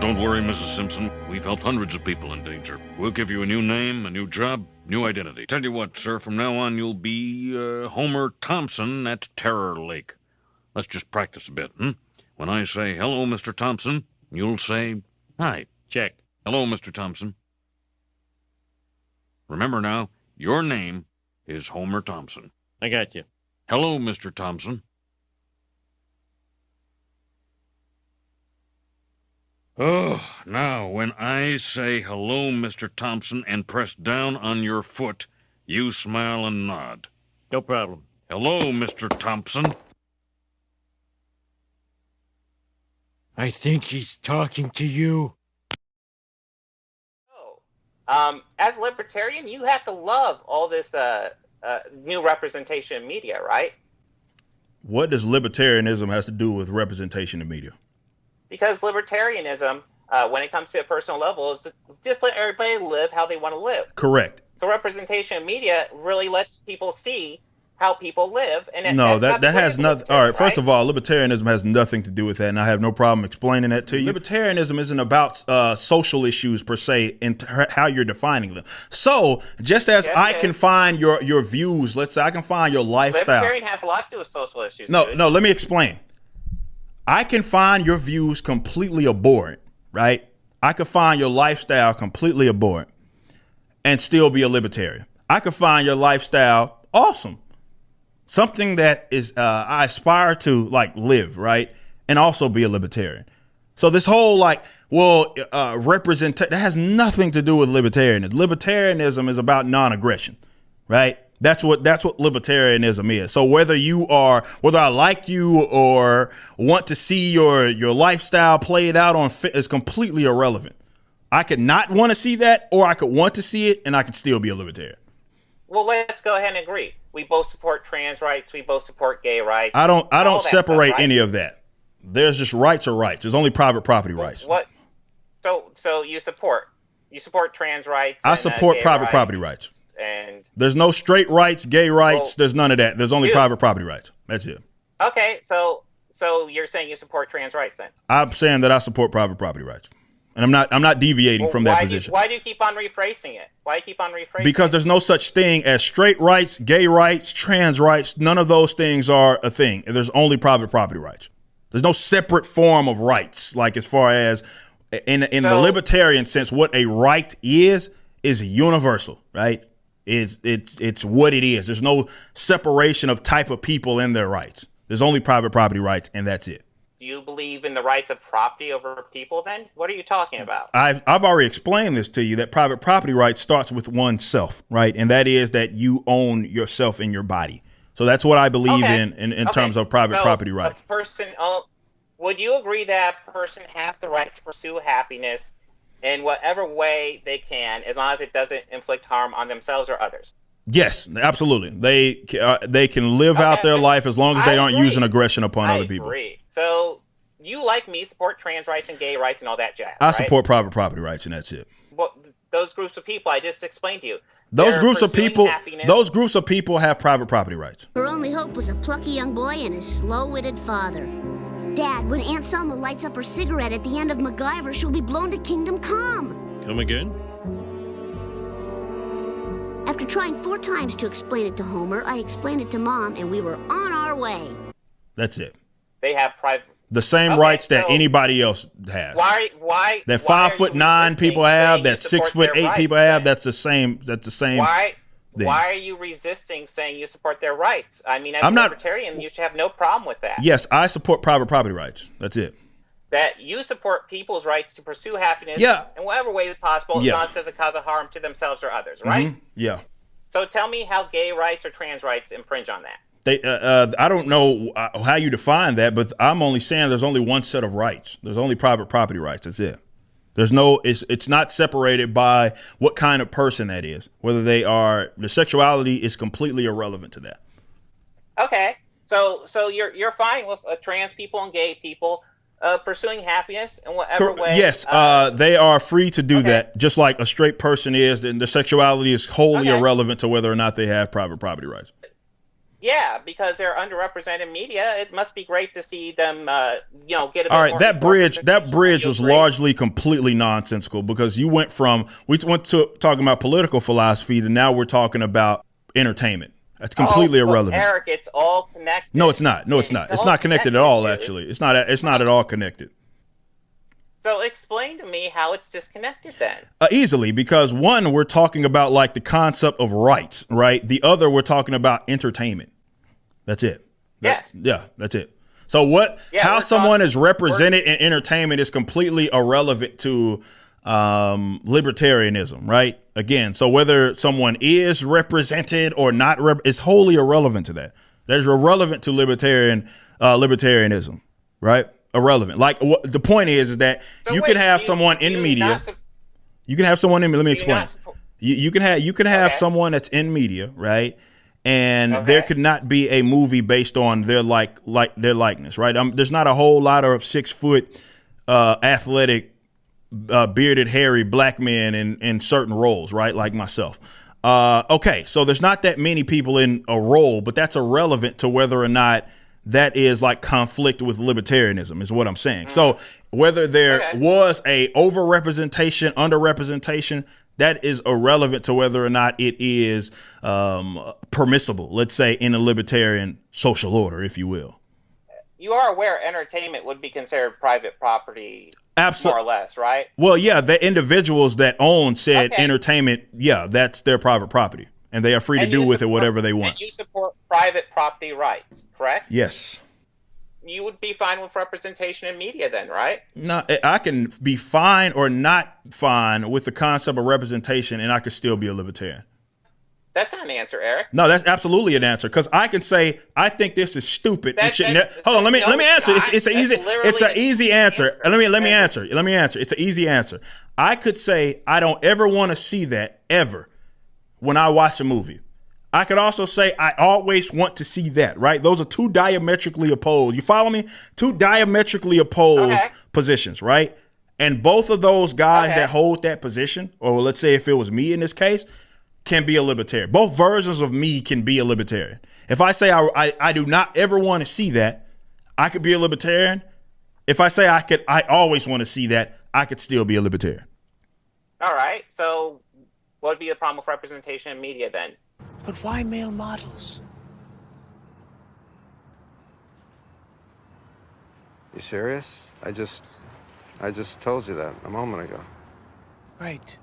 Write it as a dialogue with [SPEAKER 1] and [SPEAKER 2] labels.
[SPEAKER 1] don't worry, Mrs. Simpson. We've helped hundreds of people in danger. We'll give you a new name, a new job, new identity. Tell you what, sir, from now on you'll be Homer Thompson at Terror Lake. Let's just practice a bit, When I say, hello, Mr. Thompson, you'll say, hi.
[SPEAKER 2] Check.
[SPEAKER 1] Hello, Mr. Thompson. Remember now, your name is Homer Thompson.
[SPEAKER 2] I got you.
[SPEAKER 1] Hello, Mr. Thompson. Oh, now, when I say hello, Mr. Thompson, and press down on your foot, you smile and nod.
[SPEAKER 2] No problem.
[SPEAKER 1] Hello, Mr. Thompson.
[SPEAKER 2] I think he's talking to you.
[SPEAKER 3] As a libertarian, you have to love all this new representation in media, right?
[SPEAKER 4] What does libertarianism has to do with representation in media?
[SPEAKER 3] Because libertarianism, when it comes to a personal level, is just let everybody live how they want to live.
[SPEAKER 4] Correct.
[SPEAKER 3] So representation in media really lets people see how people live. And
[SPEAKER 4] no, that has nothing. All right,
[SPEAKER 3] right?
[SPEAKER 4] First of all, libertarianism has nothing to do with that, and I have no problem explaining that to you. Libertarianism isn't about social issues per se and how you're defining them. So just as I can find your views, let's say I can find your lifestyle.
[SPEAKER 3] Libertarian has a lot to do with social issues.
[SPEAKER 4] No, let me explain. I can find your views completely abhorrent, right? I could find your lifestyle completely abhorrent and still be a libertarian. I could find your lifestyle awesome. Something that is I aspire to live, right? And also be a libertarian. So this whole that has nothing to do with libertarianism. Libertarianism is about non-aggression, right? That's what libertarianism is. So whether I like you or want to see your lifestyle played out on is completely irrelevant. I could not want to see that, or I could want to see it, and I could still be a libertarian.
[SPEAKER 3] Well, let's go ahead and agree. We both support trans rights. We both support gay rights.
[SPEAKER 4] I don't separate
[SPEAKER 3] stuff, right?
[SPEAKER 4] any of that. There's just rights or rights. There's only private property rights.
[SPEAKER 3] What? So you support trans rights.
[SPEAKER 4] I support private property rights.
[SPEAKER 3] And
[SPEAKER 4] there's no straight rights, gay rights. There's none of that. There's only private property rights. That's it.
[SPEAKER 3] Okay, so you're saying you support trans rights then?
[SPEAKER 4] I'm saying that I support private property rights. And I'm not deviating from that position.
[SPEAKER 3] Why do you keep on rephrasing it?
[SPEAKER 4] Because there's no such thing as straight rights, gay rights, trans rights. None of those things are a thing. There's only private property rights. There's no separate form of rights. Like as far as in the libertarian sense, what a right is universal, right? It's what it is. There's no separation of type of people in their rights. There's only private property rights, and that's it.
[SPEAKER 3] Do you believe in the rights of property over people then? What are you talking about?
[SPEAKER 4] I've already explained this to you, that private property rights starts with oneself, right? And that is that you own yourself and your body. So that's what I believe in terms of private property rights.
[SPEAKER 3] Would you agree that a person has the right to pursue happiness in whatever way they can, as long as it doesn't inflict harm on themselves or others?
[SPEAKER 4] Yes, absolutely. They can live out their life as long as they aren't using aggression upon other people.
[SPEAKER 3] I agree. So you, like me, support trans rights and gay rights and all that jazz,
[SPEAKER 4] I support private property rights, and that's it.
[SPEAKER 3] Well, those groups of people I just explained to you.
[SPEAKER 4] Those groups of people have private property rights.
[SPEAKER 5] Her only hope was a plucky young boy and his slow-witted father. Dad, when Aunt Selma lights up her cigarette at the end of MacGyver, she'll be blown to Kingdom Come.
[SPEAKER 2] Come again?
[SPEAKER 5] After trying 4 times to explain it to Homer, I explained it to Mom, and we were on our way.
[SPEAKER 4] That's it.
[SPEAKER 3] They have private...
[SPEAKER 4] The same rights that anybody else has.
[SPEAKER 3] Why?
[SPEAKER 4] That 5'9" people have, that 6'8" people have. That's the same.
[SPEAKER 3] Why are you resisting saying you support their rights? I mean, as a libertarian, you should have no problem with that.
[SPEAKER 4] Yes, I support private property rights. That's it.
[SPEAKER 3] That you support people's rights to pursue happiness in whatever way is possible, as long as it doesn't cause a harm to themselves or others, right?
[SPEAKER 4] Mm-hmm. Yeah.
[SPEAKER 3] So tell me how gay rights or trans rights infringe on that.
[SPEAKER 4] I don't know how you define that, but I'm only saying there's only one set of rights. There's only private property rights. That's it. There's no, it's not separated by what kind of person that is. Whether the sexuality is completely irrelevant to that.
[SPEAKER 3] Okay, so you're fine with trans people and gay people pursuing happiness in whatever way.
[SPEAKER 4] Yes, they are free to do that, just like a straight person is. And the sexuality is wholly irrelevant to whether or not they have private property rights.
[SPEAKER 3] Yeah, because they're underrepresented media. It must be great to see them, get a bit
[SPEAKER 4] All right,
[SPEAKER 3] more
[SPEAKER 4] that bridge
[SPEAKER 3] representation.
[SPEAKER 4] was largely completely nonsensical because we went to talking about political philosophy to now we're talking about entertainment. That's completely irrelevant.
[SPEAKER 3] Eric, it's all connected.
[SPEAKER 4] No, it's not. No, it's not. It's not connected at all. Actually, it's not. It's not at all connected.
[SPEAKER 3] So explain to me how it's disconnected then.
[SPEAKER 4] Easily, because one, we're talking about like the concept of rights, right? The other, we're talking about entertainment. That's it. That's it. So how someone is represented in entertainment is completely irrelevant to libertarianism, right? Again, so whether someone is represented or not is wholly irrelevant to that. That is irrelevant to libertarianism, right? Irrelevant. Like the point is that you can have someone in media. You can have someone in. Let me explain. You can have someone that's in media, right? And there could not be a movie based on their their likeness, right? There's not a whole lot of 6 foot athletic bearded hairy black men in certain roles, right? Like myself. Okay, so there's not that many people in a role, but that's irrelevant to whether or not that is like conflict with libertarianism is what I'm saying. So whether there was a overrepresentation, underrepresentation, that is irrelevant to whether or not it is permissible, let's say, in a libertarian social order, if you will.
[SPEAKER 3] You are aware entertainment would be considered private property,
[SPEAKER 4] Absolutely,
[SPEAKER 3] more or less, right?
[SPEAKER 4] Well, yeah, the individuals that own said entertainment, yeah, that's their private property. And they are free to do with it whatever they want.
[SPEAKER 3] And you support private property rights, correct?
[SPEAKER 4] Yes.
[SPEAKER 3] You would be fine with representation in media then, right?
[SPEAKER 4] No, I can be fine or not fine with the concept of representation, and I could still be a libertarian.
[SPEAKER 3] That's not an answer, Eric.
[SPEAKER 4] No, that's absolutely an answer, because I can say I think this is stupid. Hold on, let me answer. It's an easy answer. Let me answer. It's an easy answer. I could say I don't ever want to see that ever when I watch a movie. I could also say I always want to see that, right? Those are two diametrically opposed. You follow me? Two diametrically opposed positions, right? And both of those guys that hold that position, or let's say if it was me in this case, can be a libertarian. Both versions of me can be a libertarian. If I say I do not ever want to see that, I could be a libertarian. If I say I always want to see that, I could still be a libertarian.
[SPEAKER 3] All right. So what would be the problem with representation in media then?
[SPEAKER 6] But why male models?
[SPEAKER 7] You serious? I just told you that a moment ago.
[SPEAKER 6] Right.